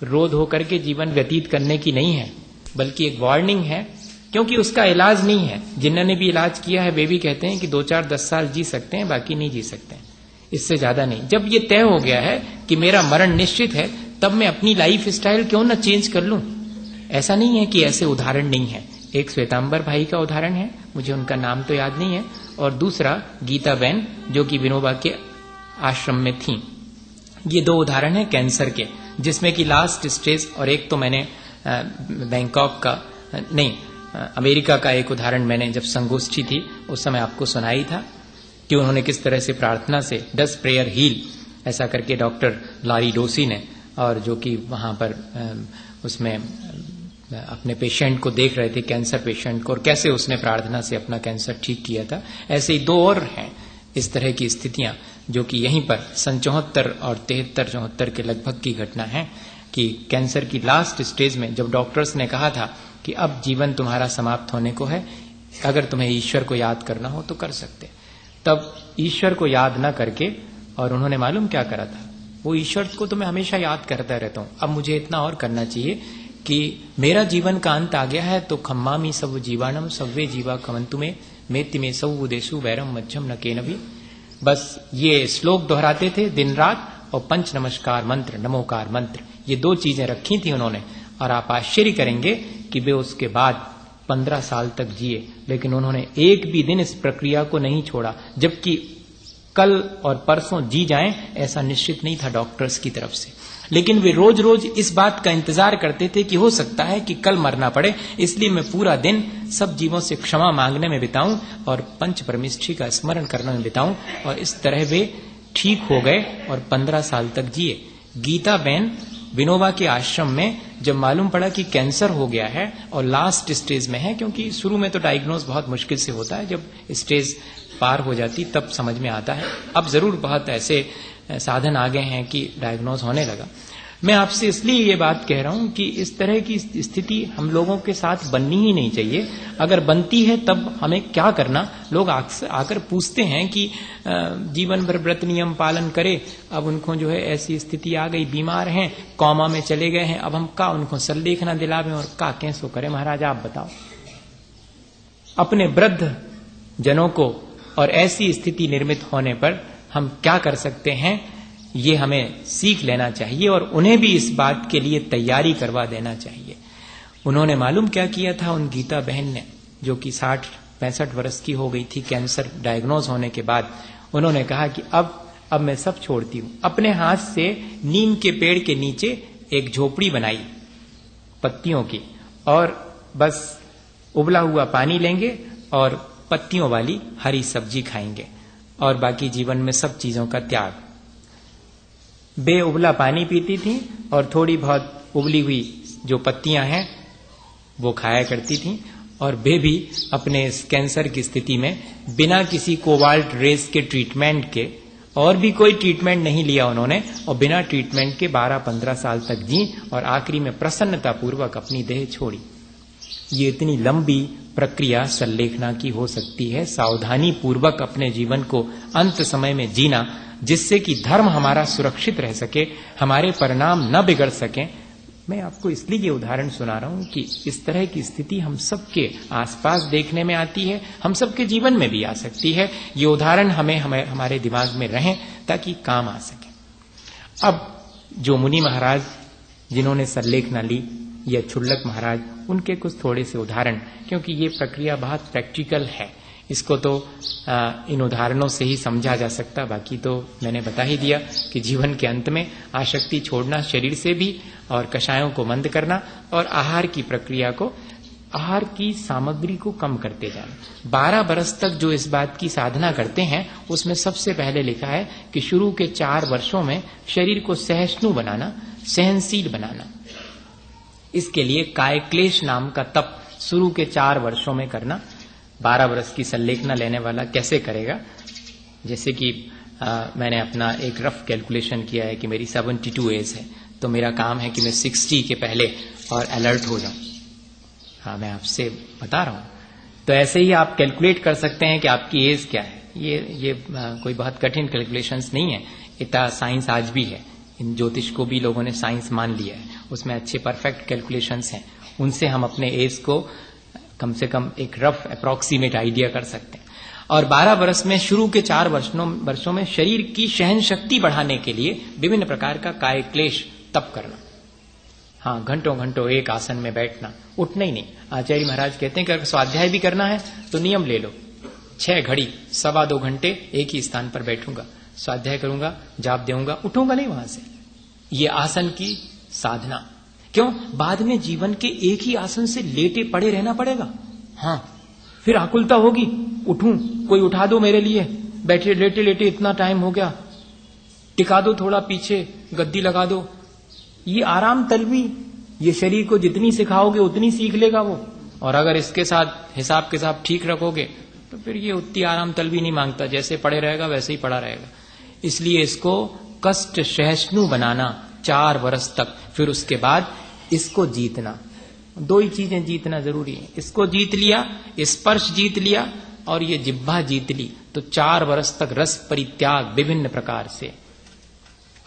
रोध होकर के जीवन व्यतीत करने की नहीं है, बल्कि एक वार्निंग है, क्योंकि उसका इलाज नहीं है। जिन्होंने भी इलाज किया है वे भी कहते हैं कि 2, 4, 10 साल जी सकते हैं, बाकी नहीं जी सकते हैं, इससे ज्यादा नहीं। जब ये तय हो गया है कि मेरा मरण निश्चित है, तब मैं अपनी लाइफ स्टाइल क्यों ना चेंज कर लूं। ऐसा नहीं है कि ऐसे उदाहरण नहीं है। एक श्वेतांबर भाई का उदाहरण है, मुझे उनका नाम तो याद नहीं है, और दूसरा गीता बहन जो कि विनोबा के आश्रम में थी। ये 2 उदाहरण है कैंसर के, जिसमें कि लास्ट स्टेज, और एक तो मैंने बैंकॉक का नहीं अमेरिका का एक उदाहरण मैंने जब संगोष्ठी थी उस समय आपको सुनाई था कि उन्होंने किस तरह से प्रार्थना से डस प्रेयर हील ऐसा करके डॉक्टर लॉरी डोसी ने, और जो कि वहां पर उसमें अपने पेशेंट को देख रहे थे, कैंसर पेशेंट को, और कैसे उसने प्रार्थना से अपना कैंसर ठीक किया था। ऐसे ही 2 और हैं इस तरह की स्थितियां जो कि यहीं पर सन 74 और 73-74 के लगभग की घटना है कि कैंसर की लास्ट स्टेज में जब डॉक्टर्स ने कहा था कि अब जीवन तुम्हारा समाप्त होने को है, अगर तुम्हें ईश्वर को याद करना हो तो कर सकते, तब ईश्वर को याद न करके, और उन्होंने मालूम क्या करा था, वो ईश्वर को तो मैं हमेशा याद करता रहता हूं, अब मुझे इतना और करना चाहिए कि मेरा जीवन का अंत आ गया है, तो खम्मामी सब जीवानम सव्वे जीवा खमंतु में मेति में सऊ देशु वैरम मध्यम न केन भी। बस ये श्लोक दोहराते थे दिन रात, और पंच नमस्कार मंत्र, नमोकार मंत्र, ये 2 चीजें रखी थी उन्होंने। और आप आश्चर्य करेंगे कि वे उसके बाद 15 साल तक जिए, लेकिन उन्होंने एक भी दिन इस प्रक्रिया को नहीं छोड़ा, जबकि कल और परसों जी जाएं ऐसा निश्चित नहीं था डॉक्टर्स की तरफ से। लेकिन वे रोज रोज इस बात का इंतजार करते थे कि हो सकता है कि कल मरना पड़े, इसलिए मैं पूरा दिन सब जीवों से क्षमा मांगने में बिताऊं और पंच परमेष्ठी का स्मरण करने में बिताऊं, और इस तरह वे ठीक हो गए और 15 साल तक जिए। गीता बहन विनोबा के आश्रम में जब मालूम पड़ा कि कैंसर हो गया है और लास्ट स्टेज में है, क्योंकि शुरू में तो डायग्नोज बहुत मुश्किल से होता है, जब स्टेज पार हो जाती तब समझ में आता है। अब जरूर बहुत ऐसे साधन आ गए हैं कि डायग्नोज होने लगा। मैं आपसे इसलिए ये बात कह रहा हूं कि इस तरह की स्थिति हम लोगों के साथ बननी ही नहीं चाहिए। अगर बनती है तब हमें क्या करना, लोग आकर पूछते हैं कि जीवन भर व्रत नियम पालन करे, अब उनको जो है ऐसी स्थिति आ गई, बीमार हैं, कॉमा में चले गए हैं, अब हम का उनको सल्लेखना दिलावें और का कैसो करें। महाराज आप बताओ, अपने वृद्ध जनों को और ऐसी स्थिति निर्मित होने पर हम क्या कर सकते हैं, ये हमें सीख लेना चाहिए और उन्हें भी इस बात के लिए तैयारी करवा देना चाहिए। उन्होंने मालूम क्या किया था, उन गीता बहन ने, जो कि 60-65 वर्ष की हो गई थी कैंसर डायग्नोज होने के बाद, उन्होंने कहा कि अब मैं सब छोड़ती हूं। अपने हाथ से नीम के पेड़ के नीचे एक झोपड़ी बनाई पत्तियों की, और बस उबला हुआ पानी लेंगे और पत्तियों वाली हरी सब्जी खाएंगे, और बाकी जीवन में सब चीजों का त्याग। बे उबला पानी पीती थी और थोड़ी बहुत उबली हुई जो पत्तियां हैं वो खाया करती थी, और बे भी अपने इस कैंसर की स्थिति में बिना किसी कोबाल्ट रेस के ट्रीटमेंट के, और भी कोई ट्रीटमेंट नहीं लिया उन्होंने, और बिना ट्रीटमेंट के 12-15 साल तक जी, और आखिरी में प्रसन्नता पूर्वक अपनी देह छोड़ी। ये इतनी लंबी प्रक्रिया सल्लेखना की हो सकती है। सावधानी पूर्वक अपने जीवन को अंत समय में जीना, जिससे कि धर्म हमारा सुरक्षित रह सके, हमारे परिणाम न बिगड़ सके, मैं आपको इसलिए ये उदाहरण सुना रहा हूं कि इस तरह की स्थिति हम सबके आसपास देखने में आती है, हम सबके जीवन में भी आ सकती है। ये उदाहरण हमें हमारे दिमाग में रहें ताकि काम आ सके। अब जो मुनि महाराज जिन्होंने सल्लेखना ली या क्षुल्लक महाराज, उनके कुछ थोड़े से उदाहरण, क्योंकि ये प्रक्रिया बहुत प्रैक्टिकल है, इसको तो इन उदाहरणों से ही समझा जा सकता। बाकी तो मैंने बता ही दिया कि जीवन के अंत में आसक्ति छोड़ना शरीर से भी, और कषायों को मंद करना, और आहार की प्रक्रिया को, आहार की सामग्री को कम करते जाना। 12 बरस तक जो इस बात की साधना करते हैं उसमें सबसे पहले लिखा है कि शुरू के 4 वर्षों में शरीर को सहिष्णु बनाना, सहनशील बनाना। इसके लिए कायक्लेश नाम का तप शुरू के 4 वर्षों में करना। 12 वर्ष की सल्लेखना लेने वाला कैसे करेगा? जैसे कि मैंने अपना एक रफ कैलकुलेशन किया है कि मेरी 72 एज है, तो मेरा काम है कि मैं 60 के पहले और अलर्ट हो जाऊं। हाँ, मैं आपसे बता रहा हूं। तो ऐसे ही आप कैलकुलेट कर सकते हैं कि आपकी एज क्या है। ये कोई बहुत कठिन कैलकुलेशंस नहीं है, इतना साइंस आज भी है। इन ज्योतिष को भी लोगों ने साइंस मान लिया है, उसमें अच्छे परफेक्ट कैलकुलेशंस हैं। उनसे हम अपने एज को कम से कम एक रफ अप्रोक्सीमेट आइडिया कर सकते हैं। और 12 वर्ष में, शुरू के 4 वर्षों में शरीर की सहन शक्ति बढ़ाने के लिए विभिन्न प्रकार का कायक्लेश तप करना। हाँ, घंटों घंटों एक आसन में बैठना, उठना ही नहीं। आचार्य महाराज कहते हैं कि अगर स्वाध्याय भी करना है तो नियम ले लो, 6 घड़ी 2.25 घंटे एक ही स्थान पर बैठूंगा, स्वाध्याय करूंगा, जाप देऊंगा, उठूंगा नहीं वहां से। ये आसन की साधना। क्यों? बाद में जीवन के एक ही आसन से लेटे पड़े रहना पड़ेगा। हाँ, फिर आकुलता होगी, उठूं, कोई उठा दो मेरे लिए, बैठे लेटे लेटे इतना टाइम हो गया, टिका दो थोड़ा पीछे, गद्दी लगा दो। ये आराम तलबी, ये शरीर को जितनी सिखाओगे उतनी सीख लेगा वो। और अगर इसके साथ हिसाब के साथ ठीक रखोगे तो फिर ये उतनी आराम तलबी नहीं मांगता, जैसे पड़े रहेगा वैसे ही पड़ा रहेगा। इसलिए इसको कष्ट सहिष्णु बनाना 4 वर्ष तक, फिर उसके बाद इसको जीतना। 2 ही चीजें जीतना जरूरी है। इसको जीत लिया, स्पर्श जीत लिया और ये जिह्वा जीत ली, तो 4 वर्ष तक रस परित्याग विभिन्न प्रकार से।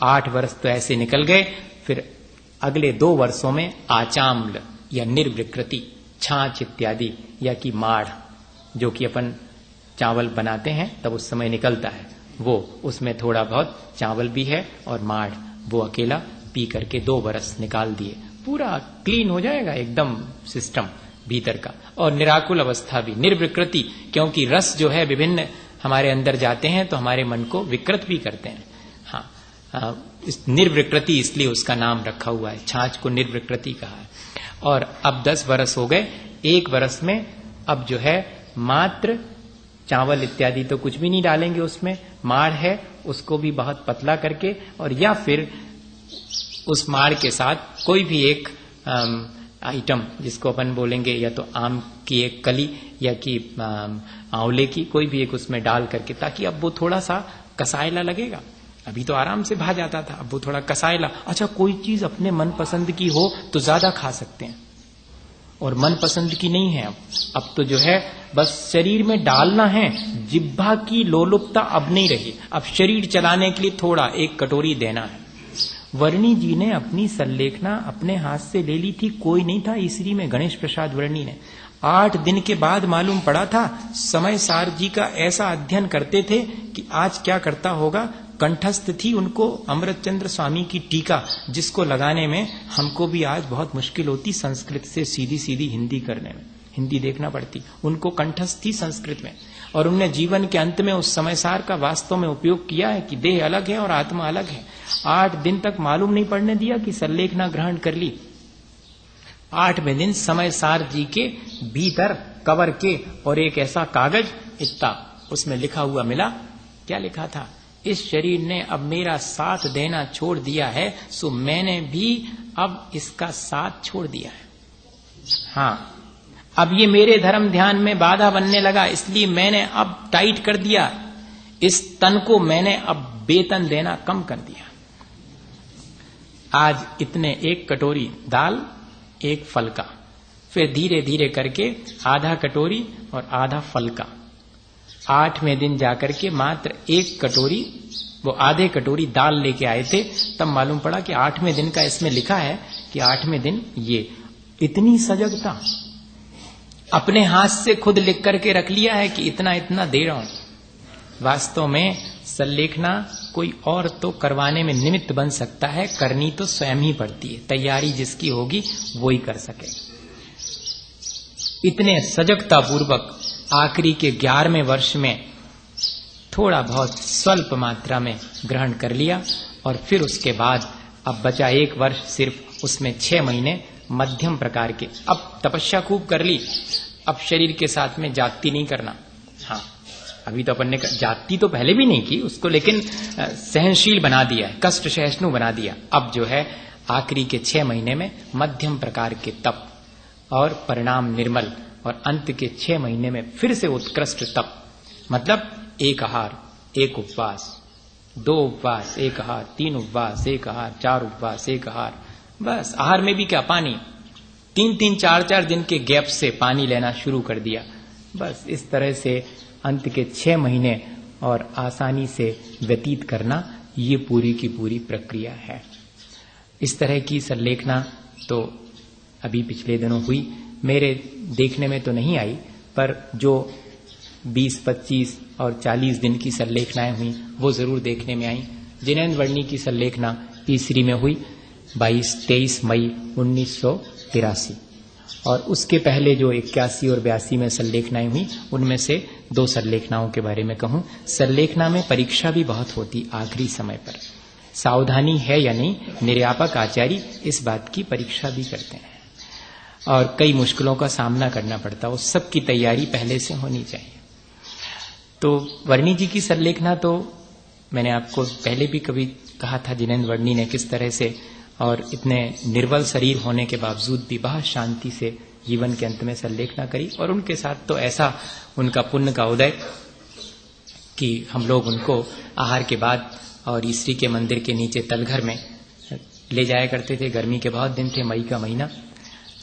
8 वर्ष तो ऐसे निकल गए। फिर अगले 2 वर्षों में आचाम्ल या निर्विकृति, छाछ इत्यादि, या कि माढ़, जो कि अपन चावल बनाते हैं तब उस समय निकलता है, वो उसमें थोड़ा बहुत चावल भी है और माढ़, वो अकेला पी करके 2 वर्ष निकाल दिए। पूरा क्लीन हो जाएगा एकदम सिस्टम भीतर का। और निराकुल अवस्था भी, निर्विकृति, क्योंकि रस जो है विभिन्न हमारे अंदर जाते हैं तो हमारे मन को विकृत भी करते हैं। हाँ, इस निर्विकृति इसलिए उसका नाम रखा हुआ है, छाछ को निर्विकृति कहा है। और अब 10 वर्ष हो गए। 1 वर्ष में अब जो है मात्र चावल इत्यादि तो कुछ भी नहीं डालेंगे उसमें, माड़ है उसको भी बहुत पतला करके, और या फिर उस माड़ के साथ कोई भी एक आइटम, जिसको अपन बोलेंगे या तो आम की एक कली या कि आंवले की, कोई भी एक उसमें डाल करके, ताकि अब वो थोड़ा सा कसायला लगेगा। अभी तो आराम से भा जाता था, अब वो थोड़ा कसायला। अच्छा, कोई चीज अपने मन पसंद की हो तो ज्यादा खा सकते हैं, और मन पसंद की नहीं है। अब तो जो है बस शरीर में डालना है, जिह्वा की लोलुपता अब नहीं रही। अब शरीर चलाने के लिए थोड़ा 1 कटोरी देना है। वर्णी जी ने अपनी सल्लेखना अपने हाथ से ले ली थी, कोई नहीं था ईसरी में, गणेश प्रसाद वर्णी ने। 8 दिन के बाद मालूम पड़ा था, समय सार जी का ऐसा अध्ययन करते थे कि आज क्या करता होगा। कंठस्थ थी उनको अमृतचंद्र स्वामी की टीका, जिसको लगाने में हमको भी आज बहुत मुश्किल होती संस्कृत से सीधी सीधी हिंदी करने में, हिंदी देखना पड़ती। उनको कंठस्थ थी संस्कृत में, और उनने जीवन के अंत में उस समय सार का वास्तव में उपयोग किया है कि देह अलग है और आत्मा अलग है। 8 दिन तक मालूम नहीं पड़ने दिया कि सल्लेखना ग्रहण कर ली। 8वें दिन समय सार जी के भीतर कवर के और एक ऐसा कागज इतना, उसमें लिखा हुआ मिला। क्या लिखा था? इस शरीर ने अब मेरा साथ देना छोड़ दिया है, सो मैंने भी अब इसका साथ छोड़ दिया है। हाँ, अब ये मेरे धर्म ध्यान में बाधा बनने लगा, इसलिए मैंने अब टाइट कर दिया। इस तन को मैंने अब वेतन देना कम कर दिया। आज इतने 1 कटोरी दाल, 1 फल का, फिर धीरे धीरे करके आधा कटोरी और आधा फल का। 8वें दिन जाकर के मात्र 1 कटोरी, वो आधे कटोरी दाल लेके आए थे। तब मालूम पड़ा कि 8वें दिन का इसमें लिखा है कि 8वें दिन ये इतनी सजगता, अपने हाथ से खुद लिख करके रख लिया है कि इतना इतना दे रहा हूं। वास्तव में सल्लेखना कोई और तो करवाने में निमित्त बन सकता है, करनी तो स्वयं ही पड़ती है। तैयारी जिसकी होगी वो ही कर सके। इतने सजगता पूर्वक आखिरी के 11वें वर्ष में थोड़ा बहुत स्वल्प मात्रा में ग्रहण कर लिया, और फिर उसके बाद अब बचा 1 वर्ष, सिर्फ उसमें 6 महीने मध्यम प्रकार के। अब तपस्या खूब कर ली, अब शरीर के साथ में जाति नहीं करना। हाँ, अभी तो अपन ने जाति तो पहले भी नहीं की उसको, लेकिन सहनशील बना दिया है, कष्ट सहिष्णु बना दिया। अब जो है आखिरी के 6 महीने में मध्यम प्रकार के तप और परिणाम निर्मल, और अंत के 6 महीने में फिर से उत्कृष्ट तप। मतलब 1 आहार 1 उपवास, 2 उपवास 1 आहार, 3 उपवास 1 आहार, 4 उपवास 1 आहार। बस आहार में भी क्या, पानी 3-3, 4-4 दिन के गैप से पानी लेना शुरू कर दिया। बस इस तरह से अंत के 6 महीने और आसानी से व्यतीत करना, ये पूरी की पूरी प्रक्रिया है। इस तरह की सल्लेखना तो अभी पिछले दिनों हुई, मेरे देखने में तो नहीं आई, पर जो 20, 25 और 40 दिन की सल्लेखनाएं हुई वो जरूर देखने में आई। जिनेंद्र वर्णी की सल्लेखना तीसरी में हुई 23 मई 1983, और उसके पहले जो 81 और 82 में सल्लेखनाएं हुई, उनमें से 2 सल्लेखनाओं के बारे में कहूं। सल्लेखना में परीक्षा भी बहुत होती आखिरी समय पर, सावधानी है या नहीं, निर्यापक आचार्य इस बात की परीक्षा भी करते हैं, और कई मुश्किलों का सामना करना पड़ता है। उस सब की तैयारी पहले से होनी चाहिए। तो वर्णी जी की सल्लेखना तो मैंने आपको पहले भी कभी कहा था, जिनेंद्र वर्णी ने किस तरह से और इतने निर्बल शरीर होने के बावजूद भी बहुत शांति से जीवन के अंत में सल्लेखना करी। और उनके साथ तो ऐसा उनका पुण्य का उदय कि हम लोग उनको आहार के बाद और ईश्वरी के मंदिर के नीचे तलघर में ले जाया करते थे। गर्मी के बहुत दिन थे, मई का महीना,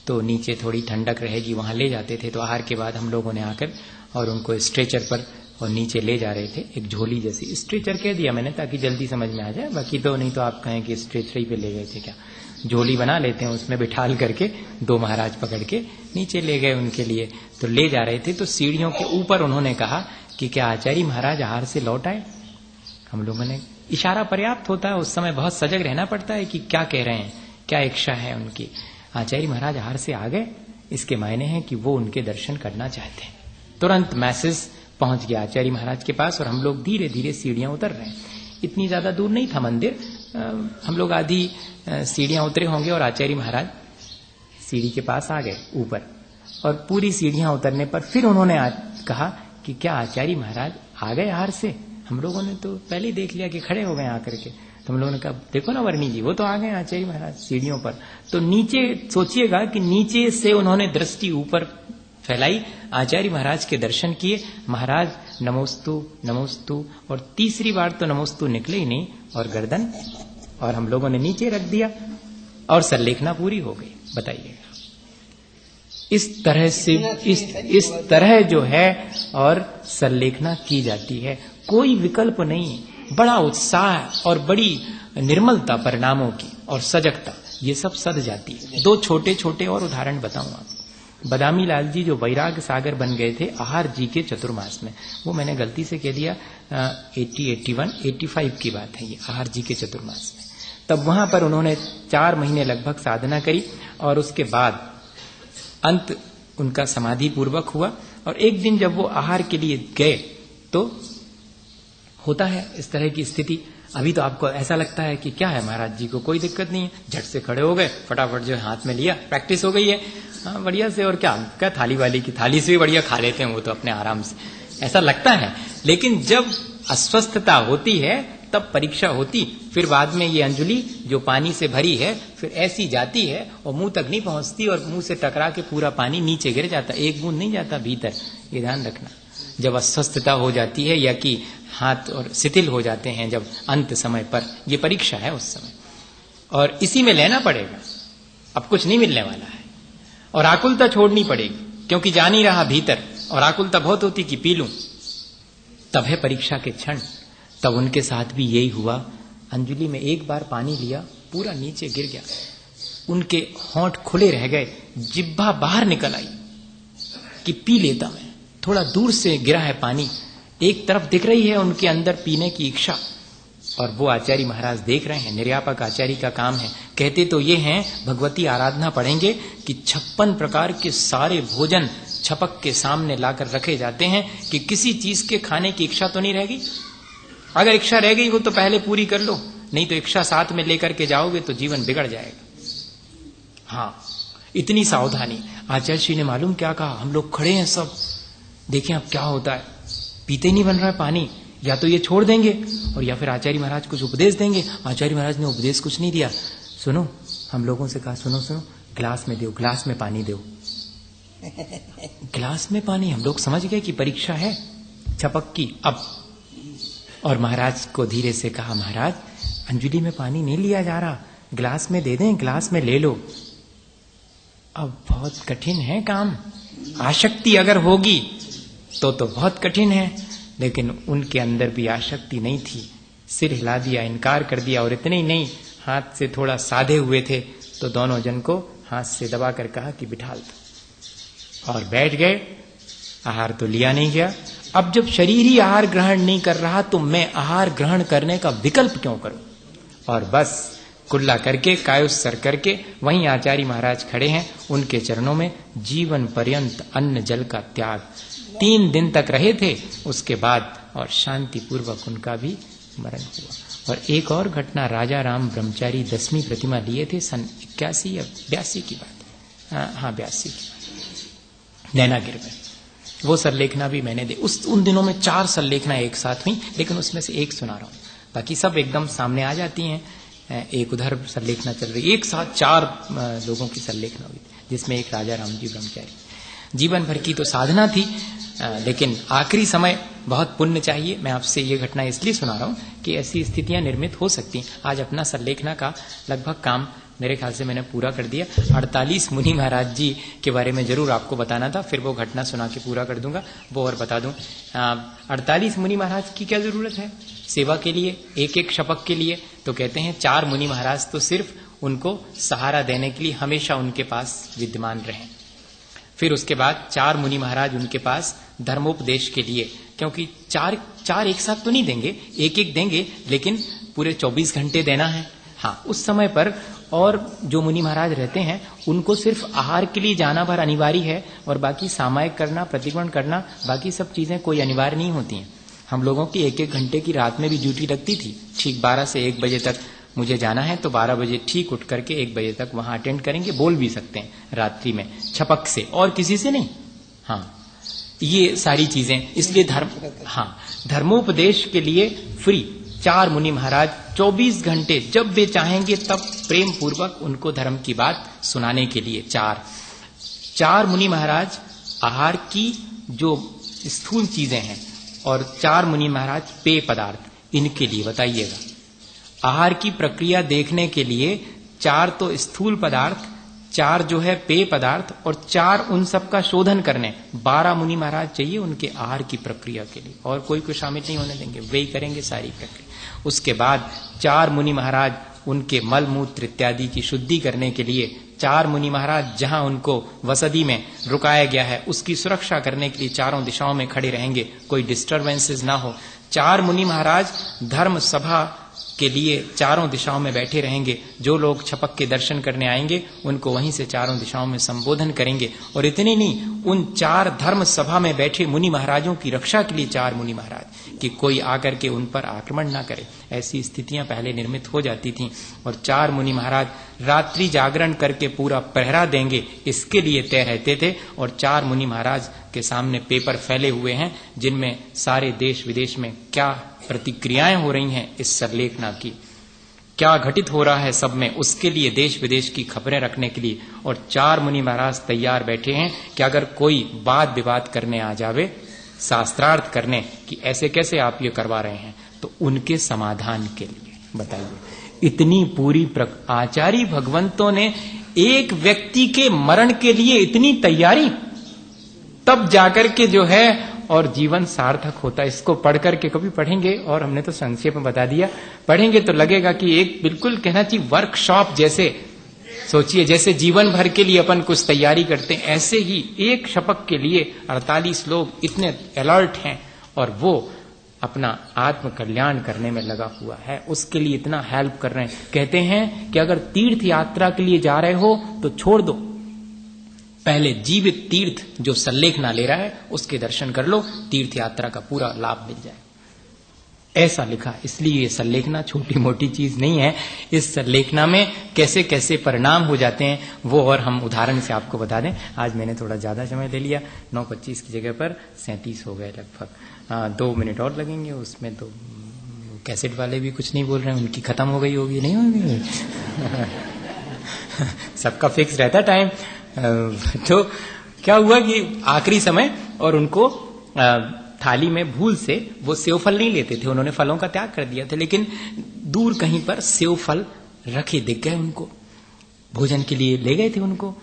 तो नीचे थोड़ी ठंडक रहेगी, वहां ले जाते थे। तो आहार के बाद हम लोगों ने आकर और उनको स्ट्रेचर पर और नीचे ले जा रहे थे, एक झोली जैसी। स्ट्रेचर कह दिया मैंने ताकि जल्दी समझ में आ जाए, बाकी तो नहीं तो आप कहें कि स्ट्रेचर ही पे ले गए थे क्या। झोली बना लेते हैं, उसमें बिठाल करके 2 महाराज पकड़ के नीचे ले गए उनके लिए। तो ले जा रहे थे, तो सीढ़ियों के ऊपर उन्होंने कहा कि क्या आचार्य महाराज आहार से लौट आए। हम लोगों ने, इशारा पर्याप्त होता है, उस समय बहुत सजग रहना पड़ता है कि क्या कह रहे हैं, क्या इच्छा है उनकी। आचार्य महाराज आहार से आ गए, इसके मायने हैं कि वो उनके दर्शन करना चाहते हैं। तुरंत मैसेज पहुंच गया आचार्य महाराज के पास, और हम लोग धीरे धीरे सीढ़ियां उतर रहे हैं। इतनी ज्यादा दूर नहीं था मंदिर, हम लोग आधी सीढ़ियां उतरे होंगे और आचार्य महाराज सीढ़ी के पास आ गए ऊपर। और पूरी सीढ़ियां उतरने पर फिर उन्होंने कहा कि क्या आचार्य महाराज आ गए आहार से। हम लोगों ने तो पहले ही देख लिया कि खड़े हो गए आकर के। तो हम लोगों ने कहा देखो ना वर्णी जी, वो तो आ गए आचार्य महाराज सीढ़ियों पर। तो नीचे सोचिएगा कि नीचे से उन्होंने दृष्टि ऊपर फैलाई, आचार्य महाराज के दर्शन किए। महाराज नमोस्तु नमोस्तु, और तीसरी बार तो नमोस्तु निकले ही नहीं, और गर्दन और हम लोगों ने नीचे रख दिया और सल्लेखना पूरी हो गई। बताइएगा इस तरह से इस तरह जो है और सल्लेखना की जाती है, कोई विकल्प नहीं। बड़ा उत्साह और बड़ी निर्मलता परिणामों की और सजगता, ये सब सद जाती है। 2 छोटे छोटे और उदाहरण बताऊंगा। बदामी लाल जी जो वैराग सागर बन गए थे आहार जी के चतुर्मास में, वो मैंने गलती से कह दिया 80, 81, 85 की बात है ये, आहार जी के चतुर्मास में। तब वहां पर उन्होंने 4 महीने लगभग साधना करी, और उसके बाद अंत उनका समाधि पूर्वक हुआ। और एक दिन जब वो आहार के लिए गए तो होता है इस तरह की स्थिति। अभी तो आपको ऐसा लगता है कि क्या है, महाराज जी को कोई दिक्कत नहीं है, झट से खड़े हो गए, फटाफट जो हाथ में लिया, प्रैक्टिस हो गई है, हाँ बढ़िया से। और क्या थाली वाली की थाली से भी बढ़िया खा लेते हैं वो तो अपने आराम से, ऐसा लगता है। लेकिन जब अस्वस्थता होती है तब परीक्षा होती। फिर बाद में ये अंजलि जो पानी से भरी है फिर ऐसी जाती है और मुंह तक नहीं पहुंचती, और मुंह से टकरा के पूरा पानी नीचे गिर जाता, एक बूंद नहीं जाता भीतर। ये ध्यान रखना, जब अस्वस्थता हो जाती है या कि हाथ और शिथिल हो जाते हैं जब अंत समय पर, ये परीक्षा है उस समय, और इसी में लेना पड़ेगा, अब कुछ नहीं मिलने वाला है। और आकुलता छोड़नी पड़ेगी, क्योंकि जा नहीं रहा भीतर, और आकुलता बहुत होती कि पी लूं। तब है परीक्षा के क्षण। तब उनके साथ भी यही हुआ। अंजलि में एक बार पानी लिया, पूरा नीचे गिर गया, उनके होंठ खुले रह गए, जिह्वा बाहर निकल आई कि पी लेता मैं। थोड़ा दूर से गिरा है पानी, एक तरफ दिख रही है उनके अंदर पीने की इच्छा, और वो आचार्य महाराज देख रहे हैं। निर्यापक आचार्य का काम है। कहते तो ये हैं, भगवती आराधना पढ़ेंगे कि 56 प्रकार के सारे भोजन छपक के सामने लाकर रखे जाते हैं कि किसी चीज के खाने की इच्छा तो नहीं रहेगी। अगर इच्छा रह गई हो तो पहले पूरी कर लो, नहीं तो इच्छा साथ में लेकर के जाओगे तो जीवन बिगड़ जाएगा। हाँ, इतनी सावधानी। आचार्य श्री ने मालूम क्या कहा, हम लोग खड़े हैं सब, देखें अब क्या होता है, पीते नहीं बन रहा है पानी, या तो ये छोड़ देंगे और या फिर आचार्य महाराज कुछ उपदेश देंगे। आचार्य महाराज ने उपदेश कुछ नहीं दिया। सुनो, हम लोगों से कहा सुनो सुनो, गिलास में दो, गिलास में पानी दो। गिलास में पानी, हम लोग समझ गए कि परीक्षा है छपक की अब। और महाराज को धीरे से कहा, महाराज अंजलि में पानी नहीं लिया जा रहा, गिलास में दे दें, गिलास में ले लो। अब बहुत कठिन है काम, आसक्ति अगर होगी तो बहुत कठिन है, लेकिन उनके अंदर भी आसक्ति नहीं थी। सिर हिला दिया, इनकार कर दिया, और इतने ही नहीं, हाथ से थोड़ा साधे हुए थे तो दोनों जन को हाथ से दबा कर कहा कि बिठाल दो, और बैठ गए। आहार तो लिया नहीं गया। अब जब शरीर ही आहार ग्रहण नहीं कर रहा तो मैं आहार ग्रहण करने का विकल्प क्यों करूं। और बस कुल्ला करके, कायोत्सर करके वहीं आचार्य महाराज खड़े हैं, उनके चरणों में जीवन पर्यंत अन्न जल का त्याग। 3 दिन तक रहे थे, उसके बाद और शांति पूर्वक उनका भी मरण हुआ। और एक और घटना, राजा राम ब्रह्मचारी 10वीं प्रतिमा लिए थे, सन 81 या 82 की बात, हाँ 82 की, नैनागिर में। वो सरलेखना भी मैंने उन दिनों में 4 सरलेखना एक साथ हुई, लेकिन उसमें से एक सुना रहा हूं, बाकी सब एकदम सामने आ जाती हैं। एक उधर सरलेखना चल रही, एक साथ 4 लोगों की सरलेखना हुई, जिसमें एक राजा राम जी ब्रह्मचारी। जीवन भर की तो साधना थी, लेकिन आखिरी समय बहुत पुण्य चाहिए। मैं आपसे ये घटना इसलिए सुना रहा हूं कि ऐसी स्थितियां निर्मित हो सकती हैं। आज अपना सरलेखना का लगभग काम मेरे ख्याल से मैंने पूरा कर दिया। 48 मुनि महाराज जी के बारे में जरूर आपको बताना था, फिर वो घटना सुना के पूरा कर दूंगा, वो और बता दूं। 48 मुनि महाराज की क्या जरूरत है सेवा के लिए, एक एक शपक के लिए? तो कहते हैं 4 मुनि महाराज तो सिर्फ उनको सहारा देने के लिए हमेशा उनके पास विद्यमान रहे। फिर उसके बाद 4 मुनि महाराज उनके पास धर्मोपदेश के लिए, क्योंकि चार एक साथ तो नहीं देंगे, एक एक देंगे, लेकिन पूरे 24 घंटे देना है। हाँ, उस समय पर और जो मुनि महाराज रहते हैं उनको सिर्फ आहार के लिए जाना भर अनिवार्य है, और बाकी सामायिक करना, प्रतिक्रमण करना, बाकी सब चीजें कोई अनिवार्य नहीं होती हैं। हम लोगों की 1-1 घंटे की रात में भी ड्यूटी लगती थी। ठीक 12 से 1 बजे तक मुझे जाना है, तो 12 बजे ठीक उठ करके 1 बजे तक वहां अटेंड करेंगे, बोल भी सकते हैं रात्रि में छपक से, और किसी से नहीं। हाँ, ये सारी चीजें, इसलिए धर्मोपदेश के लिए फ्री 4 मुनि महाराज 24 घंटे जब वे चाहेंगे तब प्रेम पूर्वक उनको धर्म की बात सुनाने के लिए। 4 मुनि महाराज आहार की जो स्थूल चीजें हैं, और 4 मुनि महाराज पेय पदार्थ, इनके लिए बताइएगा। आहार की प्रक्रिया देखने के लिए 4 तो स्थूल पदार्थ, 4 जो है पेय पदार्थ, और 4 उन सब का शोधन करने 12 मुनि महाराज चाहिए उनके आहार की प्रक्रिया के लिए, और कोई को शामिल नहीं होने देंगे, वे ही करेंगे सारी प्रक्रिया। उसके बाद 4 मुनि महाराज उनके मल मूत्र इत्यादि की शुद्धि करने के लिए, 4 मुनि महाराज जहां उनको वसति में रुकाया गया है उसकी सुरक्षा करने के लिए चारों दिशाओं में खड़े रहेंगे, कोई डिस्टर्बेंसेस ना हो। 4 मुनि महाराज धर्म सभा के लिए चारों दिशाओं में बैठे रहेंगे, जो लोग छपक के दर्शन करने आएंगे उनको वहीं से चारों दिशाओं में संबोधन करेंगे। और इतने नहीं, उन 4 धर्म सभा में बैठे मुनि महाराजों की रक्षा के लिए 4 मुनि महाराज, कि कोई आकर के उन पर आक्रमण ना करे। ऐसी स्थितियां पहले निर्मित हो जाती थीं। और 4 मुनि महाराज रात्रि जागरण करके पूरा पहरा देंगे, इसके लिए तय रहते थे। और 4 मुनि महाराज के सामने पेपर फैले हुए हैं जिनमें सारे देश विदेश में क्या प्रतिक्रियाएं हो रही हैं इस सरलेखना की, क्या घटित हो रहा है सब में, उसके लिए देश विदेश की खबरें रखने के लिए। और 4 मुनि महाराज तैयार बैठे हैं कि अगर कोई वाद विवाद करने आ जावे, शास्त्रार्थ करने कि ऐसे कैसे आप ये करवा रहे हैं, तो उनके समाधान के लिए बताइए। इतनी पूरी आचार्य भगवंतों ने एक व्यक्ति के मरण के लिए इतनी तैयारी, तब जाकर के जो है और जीवन सार्थक होता है। इसको पढ़ करके कभी पढ़ेंगे, और हमने तो संक्षेप में बता दिया, पढ़ेंगे तो लगेगा कि एक बिल्कुल कहना चाहिए वर्कशॉप जैसे सोचिए, जैसे जीवन भर के लिए अपन कुछ तैयारी करते हैं, ऐसे ही एक शपथ के लिए 48 लोग इतने अलर्ट हैं और वो अपना आत्म कल्याण करने में लगा हुआ है, उसके लिए इतना हेल्प कर रहे हैं। कहते हैं कि अगर तीर्थ यात्रा के लिए जा रहे हो तो छोड़ दो, पहले जीवित तीर्थ जो सल्लेखना ले रहा है उसके दर्शन कर लो, तीर्थ यात्रा का पूरा लाभ मिल जाए। ऐसा लिखा। इसलिए ये सल्लेखना छोटी मोटी चीज नहीं है। इस सल्लेखना में कैसे कैसे परिणाम हो जाते हैं वो और हम उदाहरण से आपको बता दें। आज मैंने थोड़ा ज्यादा समय ले लिया, 9:25 की जगह पर 37 हो गए लगभग। 2 मिनट और लगेंगे, उसमें तो कैसेट वाले भी कुछ नहीं बोल रहे हैं, उनकी खत्म हो गई होगी, नहीं होगी। सबका फिक्स रहता टाइम। तो क्या हुआ कि आखिरी समय और उनको थाली में भूल से वो सेव फल नहीं लेते थे, उन्होंने फलों का त्याग कर दिया था, लेकिन दूर कहीं पर सेव फल रखे दिख गए उनको, भोजन के लिए ले गए थे उनको।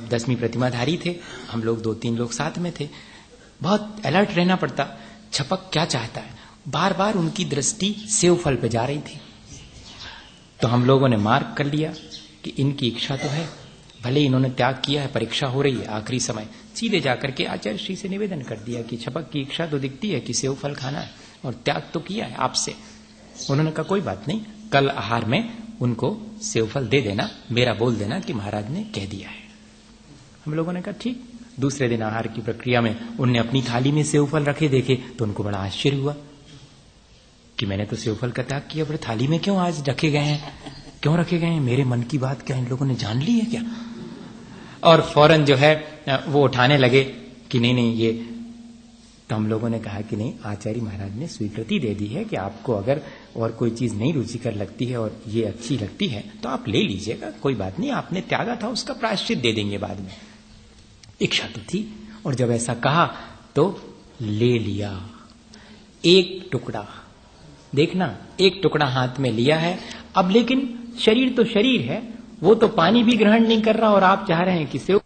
10वीं प्रतिमाधारी थे, हम लोग 2-3 लोग साथ में थे। बहुत अलर्ट रहना पड़ता। छपक क्या चाहता है, बार बार उनकी दृष्टि सेव फल पे जा रही थी। तो हम लोगों ने मार्क कर लिया कि इनकी इच्छा तो है, भले इन्होंने त्याग किया है, परीक्षा हो रही है आखिरी समय। सीधे जाकर के आचार्य श्री से निवेदन कर दिया कि छपक की इच्छा तो दिखती है कि सेव फल खाना है और त्याग तो किया है आपसे। उन्होंने कहा कोई बात नहीं, कल आहार में उनको सेव फल दे देना, मेरा बोल देना कि महाराज ने कह दिया है। हम लोगों ने कहा ठीक। दूसरे दिन आहार की प्रक्रिया में उनने अपनी थाली में सेव फल रखे देखे तो उनको बड़ा आश्चर्य हुआ कि मैंने तो सेव फल का त्याग किया, बड़े थाली में क्यों आज रखे गए हैं, क्यों रखे गए हैं, मेरे मन की बात क्या इन लोगों ने जान ली है क्या? और फौरन जो है वो उठाने लगे कि नहीं नहीं ये। तो हम लोगों ने कहा कि नहीं, आचार्य महाराज ने स्वीकृति दे दी है कि आपको अगर और कोई चीज नहीं रुचिकर लगती है और ये अच्छी लगती है तो आप ले लीजिएगा, कोई बात नहीं, आपने त्यागा था उसका प्रायश्चित दे देंगे बाद में। इच्छा तो थी, और जब ऐसा कहा तो ले लिया। एक टुकड़ा, देखना, एक टुकड़ा हाथ में लिया है। अब लेकिन शरीर तो शरीर है, वो तो पानी भी ग्रहण नहीं कर रहा और आप चाह रहे हैं कि सेव